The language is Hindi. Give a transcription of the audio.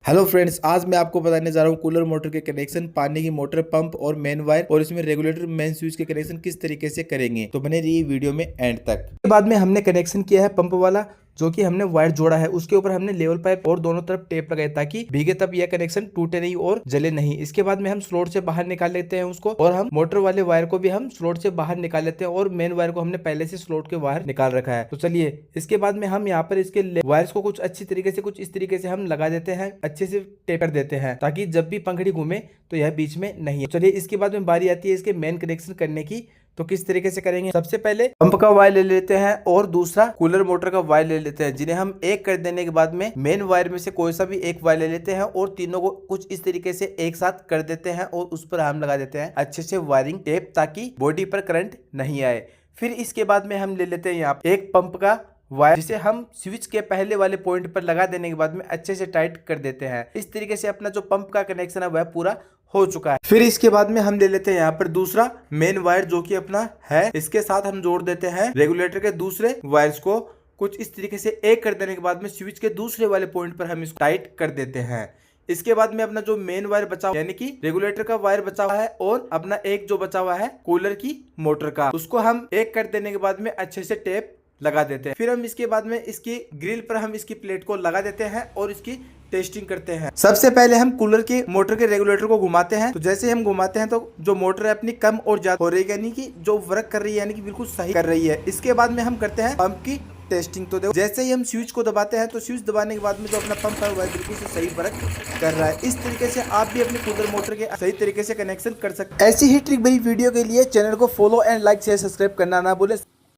हेलो फ्रेंड्स, आज मैं आपको बताने जा रहा हूँ कूलर मोटर के कनेक्शन, पानी की मोटर, पंप और मेन वायर और इसमें रेगुलेटर मेन स्विच के कनेक्शन किस तरीके से करेंगे। तो बने रहिए वीडियो में एंड तक। उसके बाद में हमने कनेक्शन किया है पंप वाला, जो कि हमने वायर जोड़ा है। उसके ऊपर हमने लेवल पाइप और दोनों तरफ टेप लगाए ताकि भीगे तब यह कनेक्शन टूटे नहीं और जले नहीं। इसके बाद में हम स्लॉट से बाहर निकाल लेते हैं उसको, और हम मोटर वाले वायर को भी हम स्लॉट से बाहर निकाल लेते हैं, और मेन वायर को हमने पहले से स्लॉट के बाहर निकाल रखा है। तो चलिए, इसके बाद में हम यहाँ पर इसके वायर्स को कुछ अच्छी तरीके से, कुछ इस तरीके से हम लगा देते हैं, अच्छे से टेप कर देते हैं ताकि जब भी पंखड़ी घूमे तो यह बीच में नहीं है। चलिए, इसके बाद में बारी आती है इसके मेन कनेक्शन करने की। तो किस तरीके से करेंगे, सबसे पहले पंप का वायर ले लेते हैं और दूसरा कूलर मोटर का वायर ले लेते हैं, जिन्हें हम एक कर देने के बाद में मेन वायर में से कोई सा भी एक वायर ले लेते हैं और तीनों को कुछ इस तरीके से एक साथ कर देते हैं और उस पर हम लगा देते हैं अच्छे से वायरिंग टेप ताकि बॉडी पर करंट नहीं आए। फिर इसके बाद में हम ले लेते हैं यहाँ पे एक पंप का वायर, जिसे हम स्विच के पहले वाले पॉइंट पर लगा देने के बाद में अच्छे से टाइट कर देते हैं। इस तरीके से अपना जो पंप का कनेक्शन है वह पूरा हो चुका है। फिर इसके बाद में हम ले लेते हैं यहाँ पर दूसरा मेन वायर, जो कि अपना है। इसके साथ हम जोड़ देते हैं रेगुलेटर के दूसरे वायर्स को। कुछ इस तरीके से एक कर देने के बाद में स्विच के दूसरे वाले पॉइंट पर हम इसको टाइट कर देते हैं। इसके बाद में अपना जो मेन वायर बचा यानी कि रेगुलेटर का वायर बचा हुआ है और अपना एक जो बचा हुआ है कूलर की मोटर का, उसको हम एक कर देने के बाद में अच्छे से टेप लगा देते हैं। फिर हम इसके बाद में इसकी ग्रिल पर हम इसकी प्लेट को लगा देते हैं और इसकी टेस्टिंग करते हैं। सबसे पहले हम कूलर के मोटर के रेगुलेटर को घुमाते हैं। तो जैसे हम घुमाते हैं तो जो मोटर है अपनी कम और ज्यादा हो रही है, यानी कि जो वर्क कर रही है, यानी कि बिल्कुल सही कर रही है। इसके बाद में हम करते हैं पंप की टेस्टिंग। तो देखो, जैसे ही हम स्विच को दबाते हैं तो स्विच दबाने के बाद में जो अपना पंप है वह बिल्कुल से सही वर्क कर रहा है। इस तरीके से आप भी अपने कूलर मोटर के सही तरीके से कनेक्शन कर सकते हैं। ऐसी ही ट्रिक भरी वीडियो के लिए चैनल को follow and like share subscribe करना ना भूले।